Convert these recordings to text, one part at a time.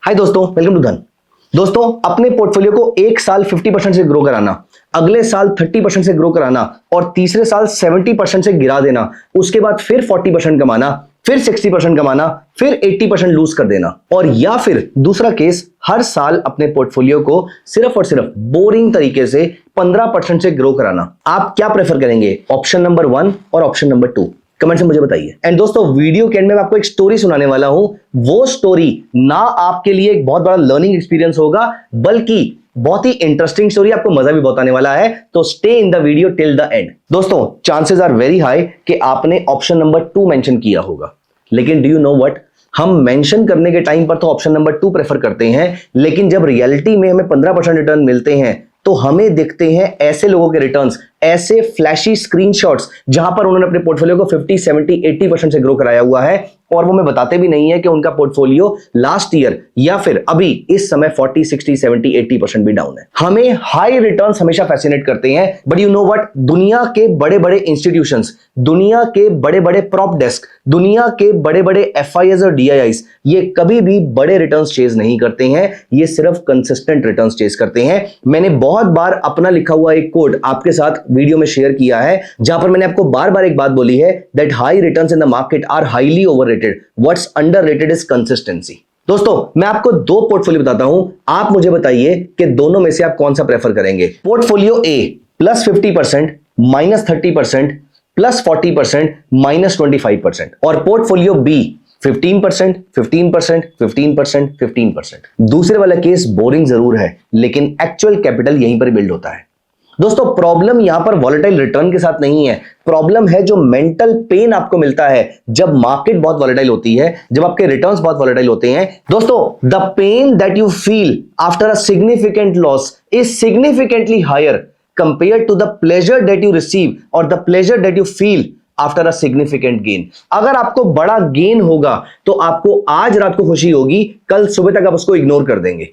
हाय दोस्तों, welcome to धन। दोस्तों, अपने पोर्टफोलियो को एक साल 50% से ग्रो कराना, अगले साल 30% से ग्रो कराना और तीसरे साल 70% से गिरा देना, उसके बाद फिर 40% कमाना, फिर 60% कमाना, फिर 80% लूज कर देना। और या फिर दूसरा केस, हर साल अपने पोर्टफोलियो को सिर्फ और सिर्फ बोरिंग तरीके से 15% से ग्रो कराना। आप क्या प्रेफर करेंगे, ऑप्शन नंबर 1 और ऑप्शन नंबर 2? कमेंट से मुझे बताइए। एंड दोस्तों, वीडियो के एंड में मैं आपको एक स्टोरी सुनाने वाला हूं। वो स्टोरी ना आपके लिए एक बहुत बड़ा लर्निंग एक्सपीरियंस होगा, बल्कि बहुत ही इंटरेस्टिंग स्टोरी, आपको मजा भी बहुत आने वाला है। तो stay in the video till the end. दोस्तों, चांसेस आर वेरी हाई कि आपने ऑप्शन नंबर 2 मेंशन किया होगा, लेकिन डू यू नो व्हाट, हम मेंशन करने के टाइम पर तो ऑप्शन नंबर 2 प्रेफर करते हैं, लेकिन जब रियलिटी में हमें 15% रिटर्न मिलते हैं तो हमें दिखते हैं ऐसे लोगों के रिटर्न्स, ऐसे फ्लैशी स्क्रीनशॉट्स जहां पर उन्होंने अपने पोर्टफोलियो को 50, 70, 80% से ग्रो कराया हुआ है, और वो हमें बताते भी नहीं है कि उनका पोर्टफोलियो लास्ट ईयर या फिर अभी इस समय 40, 60, 70, 80% भी डाउन है। हमें हाई रिटर्न्स हमेशा फैसिनेट करते हैं, बट यू नो व्हाट, दुनिया के बड़े बड़े इंस्टीट्यूशंस, दुनिया के बड़े बड़े प्रॉप डेस्क, दुनिया के बड़े बड़े एफआईएस और डीआईआईस, ये कभी भी बड़े रिटर्न्स चेज नहीं करते हैं, ये सिर्फ कंसिस्टेंट रिटर्न्स चेज करते हैं। मैंने बहुत बार अपना लिखा हुआ एक कोड आपके साथ वीडियो में शेयर किया है, जहां पर मैंने आपको बार बार एक बात बोली है, that high returns in the market are highly overrated, what's underrated is consistency. दोस्तों, मैं आपको 2 पोर्टफोलियो बताता हूं, आप मुझे बताइए कि दोनों में से आप कौन सा प्रेफर करेंगे। पोर्टफोलियो ए प्लस 50%, माइनस 30%, प्लस 40%, माइनस 25%, और पोर्टफोलियो बी 15%, 15%, 15%, 15%। दूसरे वाला केस बोरिंग जरूर है, लेकिन एक्चुअल कैपिटल यहीं पर बिल्ड होता है। दोस्तों, प्रॉब्लम यहां पर वॉलेटाइल रिटर्न के साथ नहीं है, प्रॉब्लम है जो मेंटल पेन आपको मिलता है जब मार्केट बहुत वॉलेटाइल होती है, जब आपके रिटर्न्स बहुत वॉलेटाइल होते हैं। दोस्तों, the pain that you feel after a significant loss is significantly higher compared to the pleasure that you receive और the pleasure that you feel after a significant gain. अगर आपको बड़ा गेन होगा तो आपको आज रात को खुशी होगी, कल सुबह तक आप उसको इग्नोर कर देंगे।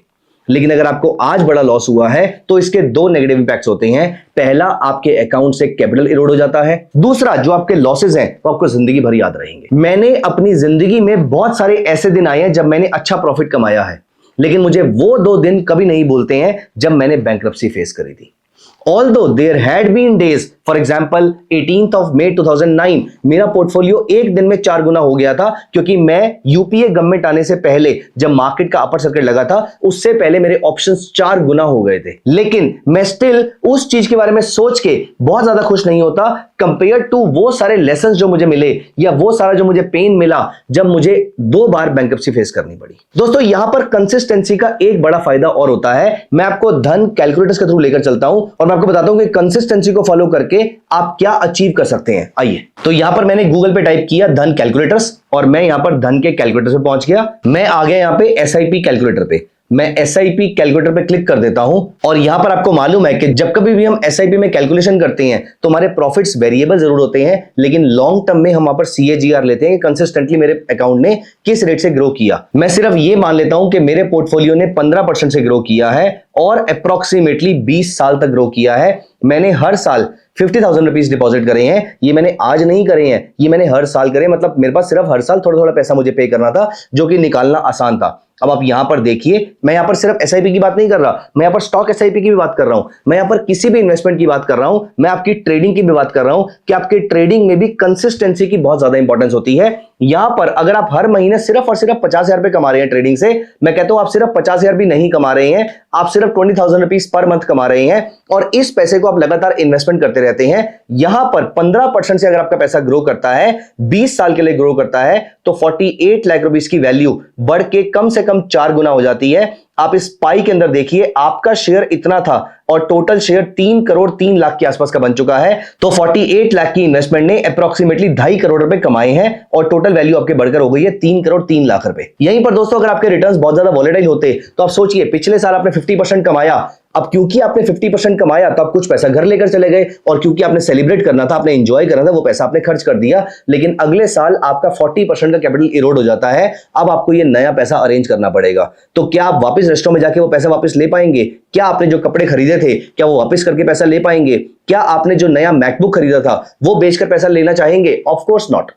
लेकिन अगर आपको आज बड़ा लॉस हुआ है तो इसके 2 नेगेटिव इंपैक्ट्स होते हैं। पहला, आपके अकाउंट से कैपिटल इरोड हो जाता है। दूसरा, जो आपके लॉसेस हैं वो आपको जिंदगी भर याद रहेंगे। मैंने अपनी जिंदगी में बहुत सारे ऐसे दिन आए हैं जब मैंने अच्छा प्रॉफिट कमाया है, लेकिन मुझे वो 2 दिन कभी नहीं भूलते हैं जब मैंने बैंक्रप्सी फेस करी थी। Although there had been days, for example 18th of May 2009, मेरा पोर्टफोलियो एक दिन में 4 गुना हो गया था, क्योंकि मैं यूपीए गवर्नमेंट आने से पहले जब मार्केट का अपर सर्किट लगा था, उससे पहले मेरे ऑप्शंस 4 गुना हो गए थे। लेकिन मैं स्टिल उस चीज के बारे में सोच के बहुत ज्यादा खुश नहीं होता कंपेयर टू वो सारे लेसन्स जो मुझे मिले, या वो सारा जो मुझे पेन मिला जब मुझे 2 बार बैंक्रप्सी फेस करनी पड़ी। दोस्तों, यहां पर कंसिस्टेंसी का एक बड़ा फायदा और होता है। मैं आपको धन कैलकुलेटर्स के थ्रू लेकर चलता हूं और मैं आपको बताता हूं कि कंसिस्टेंसी को फॉलो करके आप क्या अचीव कर सकते हैं। आइए, तो यहां पर मैंने गूगल पे टाइप किया धन कैलकुलेटर्स, और मैं यहां पर धन के कैलकुलेटर पे पहुंच गया। मैं आ गया यहां पे एसआईपी कैलकुलेटर पे। मैं एसआईपी कैलकुलेटर पे क्लिक कर देता हूं, और यहां पर आपको मालूम है कि जब कभी भी हम एसआईपी में कैलकुलेशन करते हैं तो हमारे प्रॉफिट्स वेरिएबल जरूर होते हैं, लेकिन लॉन्ग टर्म में हम वहां पर सीएजीआर लेते हैं कि कंसिस्टेंटली मेरे अकाउंट ने किस रेट से ग्रो किया। मैं सिर्फ ये मान लेता हूं कि मेरे पोर्टफोलियो ने 15% से ग्रो किया है और अप्रोक्सीमेटली 20 साल तक ग्रो किया है। मैंने हर साल 50,000 रुपीज डिपॉजिट करे हैं। ये मैंने आज नहीं करे हैं, ये मैंने हर साल करे। मतलब मेरे पास सिर्फ हर साल थोड़ा थोड़ा पैसा मुझे पे करना था, जो कि निकालना आसान था। अब आप यहां पर देखिए, मैं यहां पर सिर्फ एसआईपी की बात नहीं कर रहा, मैं यहां पर स्टॉक एसआईपी की भी बात कर रहा हूं, मैं यहां पर किसी भी इन्वेस्टमेंट की बात कर रहा हूं, मैं आपकी ट्रेडिंग की भी बात कर रहा हूं कि आपके ट्रेडिंग में भी कंसिस्टेंसी की बहुत ज्यादा इंपॉर्टेंस होती है। यहां पर अगर आप हर महीने सिर्फ और सिर्फ 50,000 रुपए कमा रहे हैं ट्रेडिंग से, मैं कहता हूं आप सिर्फ 50,000 भी नहीं कमा रहे हैं, आप सिर्फ 20,000 रुपीज पर मंथ कमा रहे हैं, और इस पैसे को आप लगातार इन्वेस्टमेंट करते रहते हैं। यहां पर 15% से अगर आपका पैसा ग्रो करता है, 20 साल के लिए ग्रो करता है, तो 48 लाख रुपीस की वैल्यू बढ़ के कम से कम 4 गुना हो जाती है। आप इस पाई के अंदर देखिए, आपका शेयर इतना था और टोटल शेयर 3 करोड़ 3 लाख के आसपास का बन चुका है। तो 48 लाख की इन्वेस्टमेंट ने अप्रोक्सीमेटली 2.5 करोड़ रुपए कमाए हैं, और टोटल वैल्यू आपके बढ़कर हो गई है 3 करोड़ 3 लाख रुपए। यहीं पर दोस्तों, अगर आपके रिटर्न्स बहुत ज्यादा वॉलेटाइल होते तो आप सोचिए, पिछले साल आपने 50% कमाया, अब क्योंकि आपने 50% कमाया तो आप कुछ पैसा घर लेकर चले गए, और क्योंकि आपने सेलिब्रेट करना था, आपने एंजॉय करना था, वो पैसा आपने खर्च कर दिया। लेकिन अगले साल आपका 40% का कैपिटल इरोड हो जाता है। अब आपको ये नया पैसा अरेंज करना पड़ेगा। तो क्या आप वापस रेस्टोरेंट में जाके वो पैसा वापस ले पाएंगे? क्या आपने जो कपड़े खरीदे थे, क्या वो वापस करके पैसा ले पाएंगे? क्या आपने जो नया मैकबुक खरीदा था वो बेचकर पैसा लेना चाहेंगे? Of course not.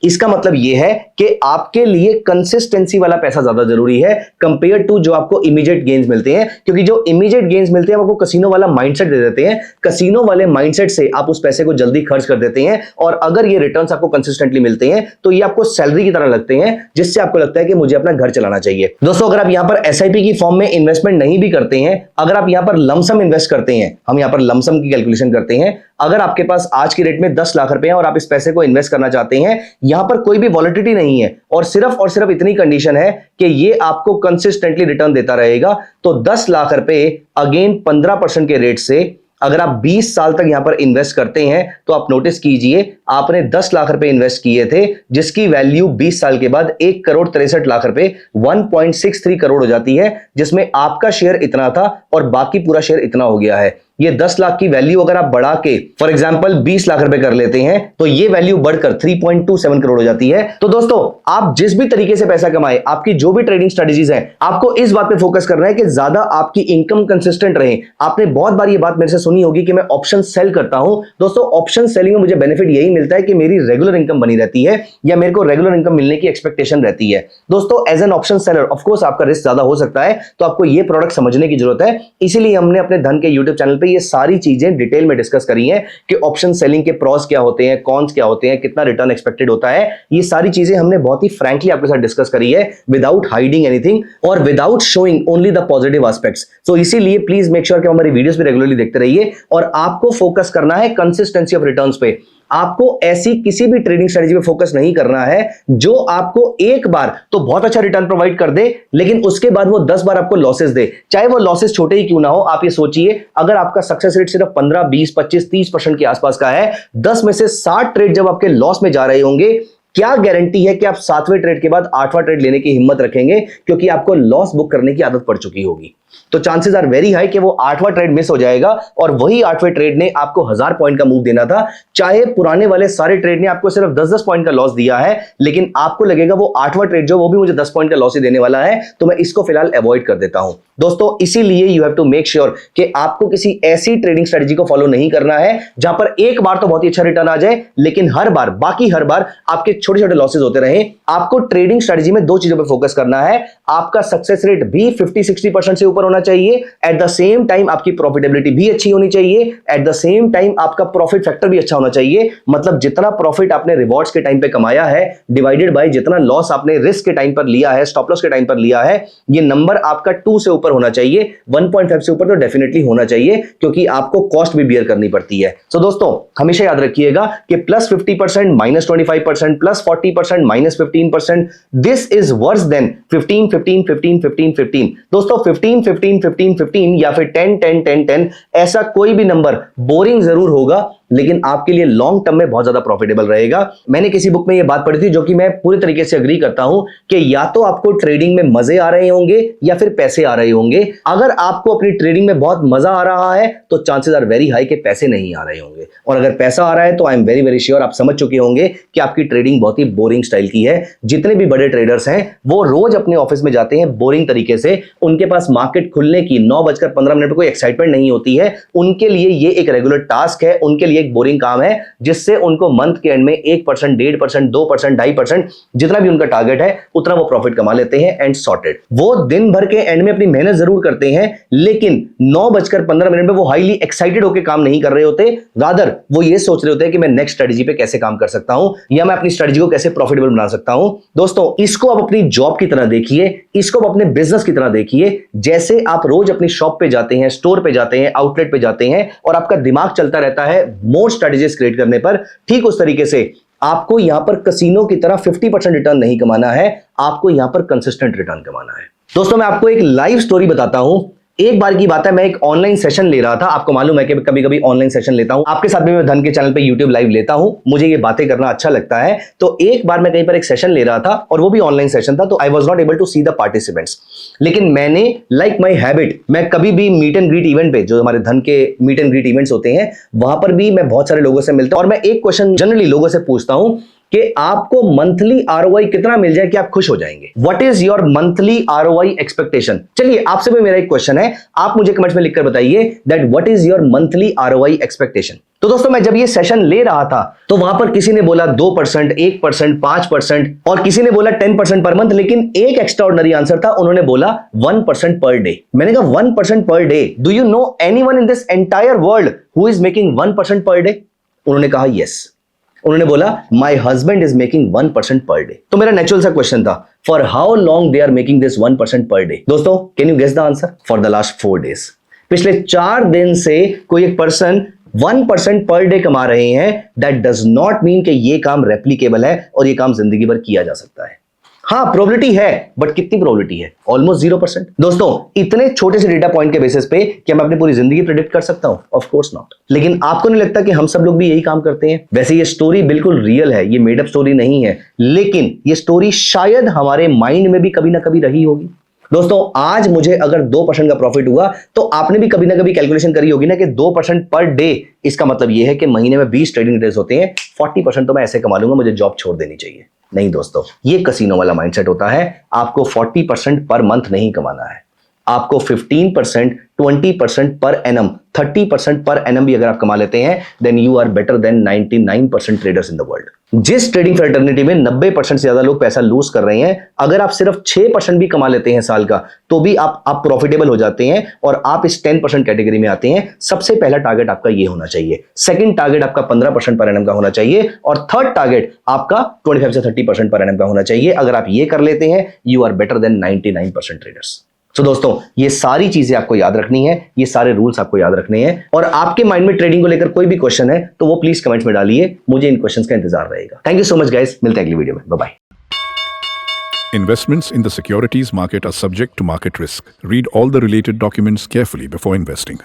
इसका मतलब यह है कि आपके लिए कंसिस्टेंसी वाला पैसा ज्यादा जरूरी है कंपेयर टू जो आपको इमीडिएट गेन्स मिलते हैं, क्योंकि जो इमीडिएट गेन्स मिलते हैं वो आपको कसिनो वाला माइंडसेट दे देते हैं। कसिनो वाले माइंडसेट से आप उस पैसे को जल्दी खर्च कर देते हैं, और अगर ये रिटर्न्स आपको कंसिस्टेंटली मिलते हैं तो ये आपको सैलरी की तरह लगते हैं, जिससे आपको लगता है कि मुझे अपना घर चलाना चाहिए। दोस्तों, अगर आप यहां पर एसआईपी की फॉर्म में इन्वेस्टमेंट नहीं भी करते हैं, अगर आप यहां पर लमसम इन्वेस्ट करते हैं, हम यहां पर लमसम की कैलकुलेशन करते हैं, अगर आपके पास आज की रेट में 10 लाख रुपए हैं और आप इस पैसे को इन्वेस्ट करना चाहते हैं, यहां पर कोई भी वॉलिटिलिटी नहीं है और सिर्फ इतनी कंडीशन है कि ये आपको कंसिस्टेंटली रिटर्न देता रहेगा, तो 10 लाख रुपए अगेन 15% के रेट से अगर आप 20 साल तक यहां पर इन्वेस्ट करते हैं, तो आप नोटिस कीजिए आपने 10 लाख रुपए इन्वेस्ट किए थे, जिसकी वैल्यू 20 साल के बाद 1,63,00,000 रुपए 1.63 करोड़ हो जाती है, जिसमें आपका शेयर इतना था और बाकी पूरा शेयर इतना हो गया है। ये 10 लाख की वैल्यू अगर आप बढ़ा के फॉर एग्जांपल 20 लाख रुपए कर लेते हैं, तो ये वैल्यू बढ़कर 3.27 करोड़ हो जाती है। तो दोस्तों, आप जिस भी तरीके से पैसा कमाए, आपकी जो भी ट्रेडिंग स्ट्रेटजीज हैं, आपको इस बात पे फोकस करना है कि ज्यादा आपकी इनकम कंसिस्टेंट रहे। आपने बहुत बार ये बात मेरे से सुनी होगी कि मैं ऑप्शन सेल करता हूं। दोस्तों, ऑप्शन सेलिंग में मुझे बेनिफिट यही मिलता है कि मेरी रेगुलर इनकम बनी रहती है, या मेरे को रेगुलर इनकम मिलने की एक्सपेक्टेशन रहती है। दोस्तों, as an option seller of course आपका रिस्क ज्यादा हो सकता है, तो आपको ये प्रोडक्ट समझने की जरूरत है। इसीलिए हमने अपने धन के यूट्यूब चैनल पे ये सारी चीजें डिटेल में डिस्कस करी हैं कि ऑप्शन सेलिंग के प्रॉस क्या होते हैं, कॉन्स क्या होते हैं, कितना रिटर्न एक्सपेक्टेड होता है। ये सारी चीजें हमने बहुत ही फ्रैंकली आपके साथ डिस्कस करी है, विदाउट हाइडिंग एनीथिंग और without showing only the positive aspects. So इसीलिए प्लीज मेक श्योर कि हमारी वीडियोस भी रेगुलरली देखते रहिए, और आपको फोकस करना है कंसिस्टेंसी ऑफ रिटर्न्स पे। आपको ऐसी किसी भी ट्रेडिंग स्ट्रेटजी पे फोकस नहीं करना है जो आपको एक बार तो बहुत अच्छा रिटर्न प्रोवाइड कर दे, लेकिन उसके बाद वो 10 बार आपको लॉसेस दे, चाहे वो लॉसेस छोटे ही क्यों ना हो। आप ये सोचिए, अगर आपका सक्सेस रेट सिर्फ 15, 20, 25, 30% के आसपास का है, 10 में से 60 ट्रेड जब आपके लॉस में जा रहे होंगे, क्या गारंटी है कि आप 7वें ट्रेड के बाद 8वां ट्रेड लेने की हिम्मत रखेंगे, क्योंकि आपको लॉस बुक करने की आदत पड़ चुकी होगी। तो चांसेस आर वेरी हाई कि वो 8वां ट्रेड मिस हो जाएगा, और वही 8वें ट्रेड ने आपको 1000 पॉइंट का मूव देना था। चाहे पुराने वाले सारे ट्रेड ने आपको सिर्फ 10-10 पॉइंट का लॉस दिया है, लेकिन आपको लगेगा वो 8वां ट्रेड जो वो भी मुझे 10 पॉइंट का लॉस ही देने वाला है, तो मैं इसको फिलहाल अवॉइड कर देता हूं। दोस्तों, इसीलिए you have to make sure कि आपको किसी ऐसी ट्रेडिंग स्ट्रेटजी को फॉलो नहीं करना है जहां पर एक बार तो बहुत ही अच्छा रिटर्न आ जाए, लेकिन हर बार आपके छोटे छोटे लॉसेस होते रहे। आपको ट्रेडिंग स्ट्रेटजी में दो चीजों पर फोकस करना है। आपका सक्सेस रेट भी 50-60% से ऊपर होना चाहिए, एट द सेम टाइम आपकी प्रॉफिटेबिलिटी भी अच्छी होनी चाहिए, एट द सेम टाइम आपका प्रॉफिट फैक्टर भी अच्छा होना चाहिए। मतलब जितना प्रॉफिट आपने रिवॉर्ड्स के टाइम पे कमाया है डिवाइडेड बाय जितना लॉस आपने रिस्क के टाइम पर लिया है, स्टॉप लॉस के टाइम पर लिया है, ये नंबर आपका 2 से ऊपर होना चाहिए। 1.5 से ऊपर तो डेफिनेटली होना चाहिए, क्योंकि आपको कॉस्ट भी बियर करनी पड़ती है। सो दोस्तों, हमेशा याद रखिएगा कि +50%, -25%, +40%, -15%, दिस इज वर्स देन 15, 15, 15, 15, 15। दोस्तों, 15, 15, 15, 15 या फिर 10, 10, 10, 10, ऐसा कोई भी नंबर बोरिंग जरूर होगा, लेकिन आपके लिए लॉन्ग टर्म में बहुत ज्यादा प्रॉफिटेबल रहेगा। मैंने किसी बुक में यह बात पढ़ी थी, जो कि मैं पूरी तरीके से एग्री करता हूं, कि या तो आपको ट्रेडिंग में मजे आ रहे होंगे या फिर पैसे आ रहे होंगे। अगर आपको अपनी ट्रेडिंग में बहुत मजा आ रहा है, तो चांसेस आर वेरी हाई कि पैसे नहीं आ रहे होंगे, और अगर पैसा आ रहा है तो I am very very sure आप समझ चुके होंगे कि आपकी ट्रेडिंग बहुत ही बोरिंग स्टाइल की है। जितने भी बड़े ट्रेडर्स हैं वो रोज अपने ऑफिस में जाते हैं बोरिंग तरीके से, उनके पास मार्केट खुलने की 9:15 पर कोई एक्साइटमेंट नहीं होती है। उनके लिए ये एक रेगुलर टास्क है, उनके लिए एक बोरिंग काम है, जिससे उनको मंथ के एंड में 1%, 1.5%, 2%, 2.5% जितना भी उनका टारगेट है उतना वो प्रॉफिट कमा लेते हैं एंड सॉर्टेड। वो दिन भर के एंड में अपनी मेहनत जरूर करते हैं, लेकिन 9:15 पे वो हाईली एक्साइटेड होकर काम नहीं कर रहे होते, रादर वो ये सोच रहे होते हैं कि मैं नेक्स्ट स्ट्रेटजी पे कैसे काम कर सकता हूं, या मैं अपनी स्ट्रेटजी को कैसे प्रॉफिटेबल बना सकता हूं। दोस्तों, इसको आप अपनी जॉब की तरह देखिए, इसको आप अपने बिजनेस की तरह देखिए। जैसे आप रोज अपनी शॉप पे जाते हैं, स्टोर पे जाते हैं, आउटलेट पे जाते हैं, और आपका दिमाग चलता रहता है मोर स्ट्रेटजीज क्रिएट करने पर, ठीक उस तरीके से आपको यहां पर कसिनो की तरह 50% रिटर्न नहीं कमाना है, आपको यहां पर कंसिस्टेंट रिटर्न कमाना है। दोस्तों, मैं आपको एक लाइव स्टोरी बताता हूं। एक बार की बात है, मैं एक ऑनलाइन सेशन ले रहा था। आपको मालूम है कि कभी कभी ऑनलाइन सेशन लेता हूं, आपके साथ भी मैं धन के चैनल पे यूट्यूब लाइव लेता हूं, मुझे ये बातें करना अच्छा लगता है। तो एक बार मैं कहीं पर एक सेशन ले रहा था, और वो भी ऑनलाइन सेशन था, तो I was not able to see the participants. लेकिन मैंने लाइक माई हैबिट, मैं कभी भी मीट एंड ग्रीट इवेंट पे, जो हमारे धन के मीट एंड ग्रीट इवेंट्स होते हैं, वहां पर भी मैं बहुत सारे लोगों से मिलता हूं, और मैं एक क्वेश्चन जनरली लोगों से पूछता हूं कि आपको मंथली आरओआई कितना मिल जाए कि आप खुश हो जाएंगे। What is your monthly ROI expectation? चलिए, आपसे भी मेरा एक क्वेश्चन है, आप मुझे कमेंट्स में लिखकर बताइए that what is your monthly ROI expectation. तो दोस्तों मैं जब ये सेशन ले रहा था तो वहां पर किसी ने बोला 2%, 1%, 5% और किसी ने बोला 10% पर मंथ, लेकिन एक एक्स्ट्राऑर्डिनरी आंसर था, उन्होंने बोला 1% पर डे। मैंने कहा 1% per day, do you know anyone in this entire world who is making 1% per day? उन्होंने कहा यस। उन्होंने बोला my husband is making 1% per day. तो मेरा नेचुरल सा क्वेश्चन था, for how long they are making this 1% per day? दोस्तों can you guess the answer? For the last 4 days. पिछले 4 दिन से कोई एक पर्सन 1% पर डे कमा रहे हैं। दैट डज नॉट मीन कि ये काम रेप्लीकेबल है और ये काम जिंदगी भर किया जा सकता है। हाँ प्रोबेबिलिटी है, बट कितनी प्रोबेबिलिटी है? ऑलमोस्ट 0%। दोस्तों इतने छोटे से डेटा पॉइंट के बेसिस पे क्या मैं अपनी पूरी जिंदगी प्रेडिक्ट कर सकता हूं? Of course not. लेकिन आपको नहीं लगता कि हम सब लोग भी यही काम करते हैं? वैसे ये स्टोरी बिल्कुल रियल है, ये मेड अप स्टोरी नहीं है, लेकिन ये स्टोरी शायद हमारे माइंड में भी कभी ना कभी रही होगी। दोस्तों आज मुझे अगर 2% का प्रॉफिट हुआ तो आपने भी कभी ना कभी कैलकुलेशन करी होगी ना कि 2% पर डे, इसका मतलब यह है कि महीने में 20 ट्रेडिंग डेज होते हैं, 40% तो मैं ऐसे कमा लूंगा, मुझे जॉब छोड़ देनी चाहिए। नहीं दोस्तों, ये कसिनो वाला माइंडसेट होता है। आपको 40% पर मंथ नहीं कमाना है, आपको 15%, 20% पर एनम, 30% पर एनम भी अगर आप कमा लेते हैं, then you are better than 99% traders in the world. जिस ट्रेडिंग फ्रेटर्निटी में 90% से ज्यादा लोग पैसा लूज कर रहे हैं, अगर आप सिर्फ 6% भी कमा लेते हैं साल का, तो भी आप प्रॉफिटेबल हो जाते हैं और आप इस 10% कैटेगरी में आते हैं। सबसे पहला टारगेट आपका ये होना चाहिए, सेकंड टारगेट आपका 15% पर एनम का होना चाहिए और थर्ड टारगेट आपका 25 से 30% पर एनम का होना चाहिए। अगर आप ये कर लेते हैं, you are better than 99% traders. तो दोस्तों ये सारी चीजें आपको याद रखनी है, ये सारे रूल्स आपको याद रखने हैं, और आपके माइंड में ट्रेडिंग को लेकर कोई भी क्वेश्चन है तो वो प्लीज कमेंट्स में डालिए, मुझे इन क्वेश्चंस का इंतजार रहेगा। Thank you so much guys, मिलते हैं अगली वीडियो में, bye bye. Investments in the securities market are subject to market risk. Read all the related documents carefully before investing.